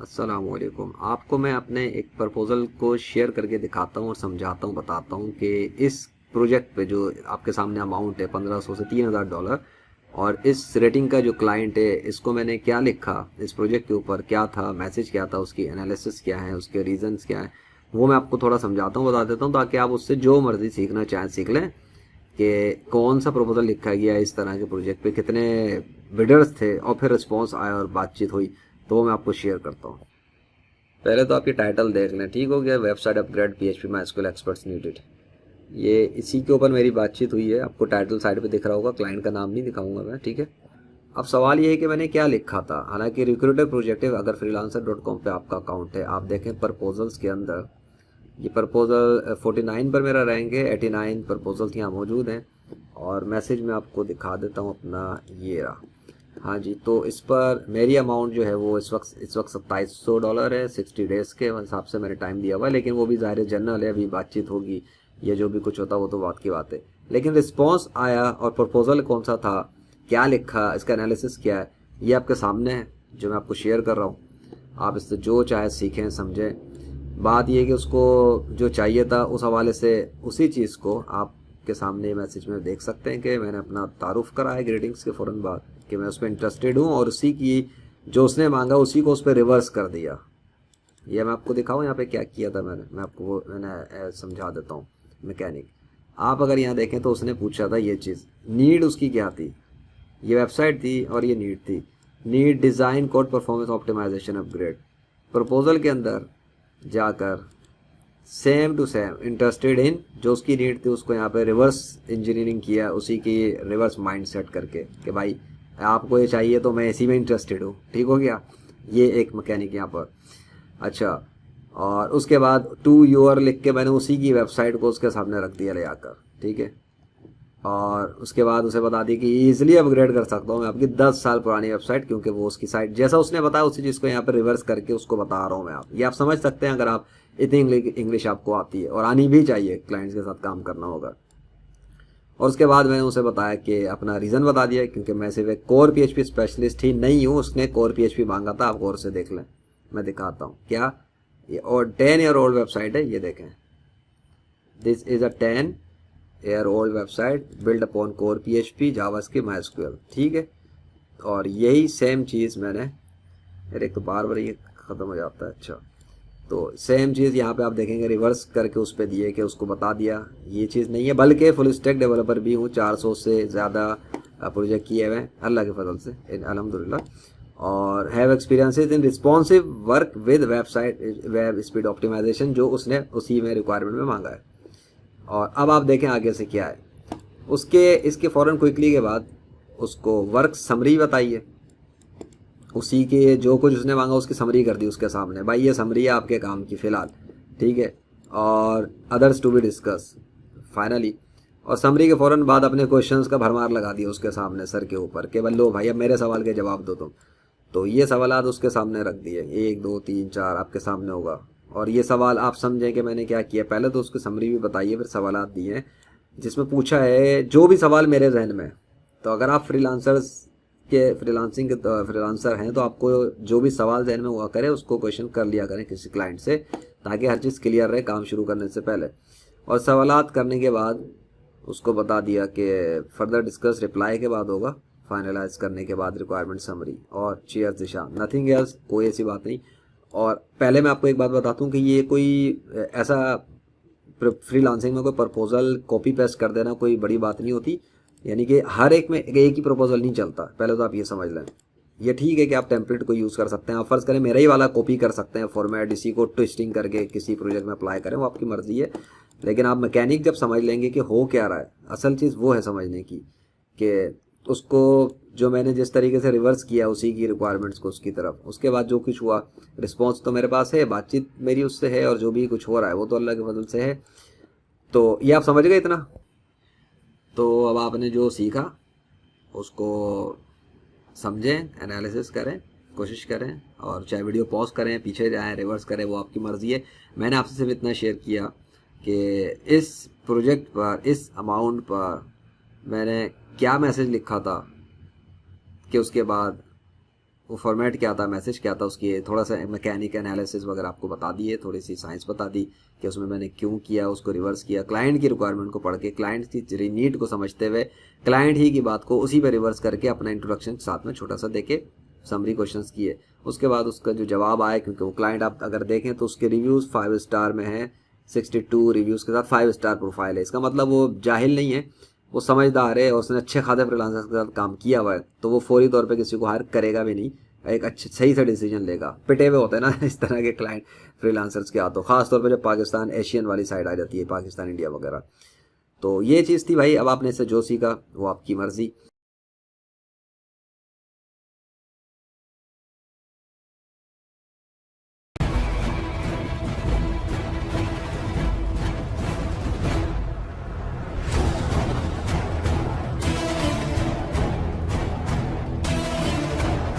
अस्सलामुअलैकुम। आपको मैं अपने एक प्रपोज़ल को शेयर करके दिखाता हूँ और समझाता हूँ, बताता हूँ कि इस प्रोजेक्ट पे जो आपके सामने अमाउंट है 1500 से $3000, और इस रेटिंग का जो क्लाइंट है इसको मैंने क्या लिखा, इस प्रोजेक्ट के ऊपर क्या था, मैसेज क्या था, उसकी एनालिसिस क्या है, उसके रीजंस क्या है, वो मैं आपको थोड़ा समझाता हूँ, बता देता हूँ, ताकि आप उससे जो मर्ज़ी सीखना चाहें सीख लें कि कौन सा प्रपोजल लिखा गया है, इस तरह के प्रोजेक्ट पे कितने बिडर्स थे और फिर रिस्पॉन्स आया और बातचीत हुई, तो वो मैं आपको शेयर करता हूँ। पहले तो आप ये टाइटल देख लें, ठीक हो गया, website upgrade PHP MySQL experts needed. ये इसी के ऊपर मेरी बातचीत हुई है, आपको टाइटल साइड पे दिख रहा होगा, क्लाइंट का नाम नहीं दिखाऊंगा मैं, ठीक है। अब सवाल ये है कि मैंने क्या लिखा था। हालांकि रिक्रूटर प्रोजेक्ट है, अगर freelancer.com पे आपका अकाउंट है, आप देखें प्रपोजल्स के अंदर, ये प्रपोजल 49 पर मेरा रैंक है, 89 प्रपोजल्स यहाँ मौजूद हैं। और मैसेज में आपको दिखा देता हूँ अपना, ये रहा। हाँ जी, तो इस पर मेरी अमाउंट जो है वो इस वक्त $2700 है। 60 डेज़ के हिसाब से मैंने टाइम दिया हुआ है, लेकिन वो भी ज़ाहिर जनरल है, अभी बातचीत होगी, ये जो भी कुछ होता वो तो बात की बात है। लेकिन रिस्पॉन्स आया और प्रपोजल कौन सा था, क्या लिखा, इसका एनालिसिस क्या है, ये आपके सामने है, जो मैं आपको शेयर कर रहा हूँ। आप इससे जो चाहे सीखें समझें। बात ये है कि उसको जो चाहिए था उस हवाले से उसी चीज़ को आपके सामने मैसेज में देख सकते हैं कि मैंने अपना तारुफ करा है ग्रीटिंग्स के फ़ौरन बाद कि मैं उस पर इंटरेस्टेड हूँ, और उसी की जो उसने मांगा उसी को उस पर रिवर्स कर दिया। ये मैं आपको दिखाऊँ यहाँ पे क्या किया था मैंने, मैं आपको वो मैंने समझा देता हूँ। मैकेनिक, आप अगर यहाँ देखें तो उसने पूछा था ये चीज़, नीड उसकी क्या थी, ये वेबसाइट थी और ये नीड थी। Need design code performance optimisation upgrade. Proposal के अंदर जाकर same to same interested in, जो उसकी नीड थी उसको यहाँ पे रिवर्स इंजीनियरिंग किया, उसी की रिवर्स माइंड सेट करके कि भाई आपको ये चाहिए तो मैं इसी में इंटरेस्टेड हूँ, ठीक हो गया। ये एक मैकेनिक यहाँ पर। अच्छा, और उसके बाद टू यूर लिख के मैंने उसी की वेबसाइट को उसके सामने रख दिया ले आकर, ठीक है। और उसके बाद उसे बता दी कि ईजिली अपग्रेड कर सकता हूँ मैं आपकी 10 साल पुरानी वेबसाइट, क्योंकि वो उसकी साइट जैसा उसने बताया उसी चीज़ को यहाँ पर रिवर्स करके उसको बता रहा हूँ मैं। आप ये आप समझ सकते हैं अगर आप इतनी इंग्लिश आपको आती है, और आनी भी चाहिए, क्लाइंट्स के साथ काम करना होगा। और उसके बाद मैंने उसे बताया कि अपना रीज़न बता दिया, क्योंकि मैं सिर्फ एक कोर PHP स्पेशलिस्ट ही नहीं हूँ, उसने कोर PHP मांगा था। आप गौर से देख लें, मैं दिखाता हूँ क्या। ये और 10 ईयर ओल्ड वेबसाइट है, ये देखें, this is a 10 year old website build upon core PHP JavaScript MySQL, ठीक है। और यही सेम चीज़ मैंने, यार एक तो बार बार ये ख़त्म हो जाता है। अच्छा, तो सेम चीज़ यहाँ पे आप देखेंगे रिवर्स करके उस पर दिए कि उसको बता दिया ये चीज़ नहीं है, बल्कि फुल स्टैक डेवलपर भी हूँ, 400 से ज़्यादा प्रोजेक्ट किए हुए हैं अल्लाह के फजल से, अल्हम्दुलिल्लाह। और have experiences in responsive work with website web speed optimisation, जो उसने उसी में रिक्वायरमेंट में मांगा है। और अब आप देखें आगे से क्या है। उसके इसके फ़ौरन क्विकली के बाद उसको वर्क समरी बताइए, उसी के जो कुछ उसने मांगा उसकी समरी कर दी उसके सामने, भाई ये समरी है आपके काम की फ़िलहाल, ठीक है। और others to be discuss finally. और समरी के फ़ौरन बाद अपने क्वेश्चंस का भरमार लगा दिया उसके सामने सर के ऊपर कि लो भाई अब मेरे सवाल के जवाब दो तुम। तो ये सवाल उसके सामने रख दिए, 1 2 3 4 आपके सामने होगा। और ये सवाल आप समझें कि मैंने क्या किया, पहले तो उसकी समरी भी बताइए, फिर सवाल दिए जिसमें पूछा है जो भी सवाल मेरे जहन में। तो अगर आप फ्रीलांसर हैं तो आपको जो भी सवाल जहन में हुआ करे उसको क्वेश्चन कर लिया करें किसी क्लाइंट से, ताकि हर चीज़ क्लियर रहे काम शुरू करने से पहले। और सवालात करने के बाद उसको बता दिया कि फर्दर डिस्कस रिप्लाई के बाद होगा, फाइनलाइज करने के बाद रिक्वायरमेंट समरी और चेयर दिशा, नथिंग एल्स, कोई ऐसी बात नहीं। और पहले मैं आपको एक बात बताता हूँ कि ये कोई ऐसा फ्रीलांसिंग में कोई प्रपोजल कॉपी पेस्ट कर देना कोई बड़ी बात नहीं होती, यानी कि हर एक में एक ही प्रपोजल नहीं चलता, पहले तो आप ये समझ लें। ये ठीक है कि आप टेम्पलेट को यूज़ कर सकते हैं, आप फर्ज करें मेरा ही वाला कॉपी कर सकते हैं फॉर्मेट, इसी को ट्विस्टिंग करके किसी प्रोजेक्ट में अप्लाई करें, वो आपकी मर्जी है। लेकिन आप मैकेनिक जब समझ लेंगे कि हो क्या रहा है, असल चीज़ वो है समझने की कि उसको जो मैंने जिस तरीके से रिवर्स किया उसी की रिक्वायरमेंट्स को उसकी तरफ, उसके बाद जो कुछ हुआ, रिस्पॉन्स तो मेरे पास है, बातचीत मेरी उससे है, और जो भी कुछ हो रहा है वो तो अल्लाह के फजल से है। तो ये आप समझ गए इतना। तो अब आपने जो सीखा उसको समझें, एनालिसिस करें, कोशिश करें, और चाहे वीडियो पॉज करें, पीछे जाएं, रिवर्स करें, वो आपकी मर्ज़ी है। मैंने आपसे सिर्फ इतना शेयर किया कि इस प्रोजेक्ट पर, इस अमाउंट पर मैंने क्या मैसेज लिखा था कि उसके बाद वो फॉर्मेट क्या था, मैसेज क्या था उसकी, थोड़ा सा मैकेनिक एनालिसिस वगैरह आपको बता दिए, थोड़ी सी साइंस बता दी कि उसमें मैंने क्यों किया, उसको रिवर्स किया, क्लाइंट की रिक्वायरमेंट को पढ़ के, क्लाइंट की नीड को समझते हुए, क्लाइंट ही की बात को उसी पे रिवर्स करके अपना इंट्रोडक्शन साथ में छोटा सा देके समरी क्वेश्चंस किए। उसके बाद उसका जो जवाब आया, क्योंकि वो क्लाइंट आप अगर देखें तो उसके रिव्यूज़ 5 स्टार में है, 62 रिव्यूज़ के साथ 5 स्टार प्रोफाइल है। इसका मतलब वो जाहिल नहीं है, वो समझदार है और उसने अच्छे खासे फ्रीलांसर के साथ काम किया हुआ है, तो वो फौरी तौर पे किसी को हायर करेगा भी नहीं, एक अच्छे सही से डिसीजन लेगा। पिटे हुए होते हैं ना इस तरह के क्लाइंट फ्रीलांसर्स के हाथों, खास तौर पे जब पाकिस्तान एशियन वाली साइड आ जाती है, पाकिस्तान इंडिया वगैरह। तो ये चीज़ थी भाई। अब आपने इससे जो सीखा वो आपकी मर्जी।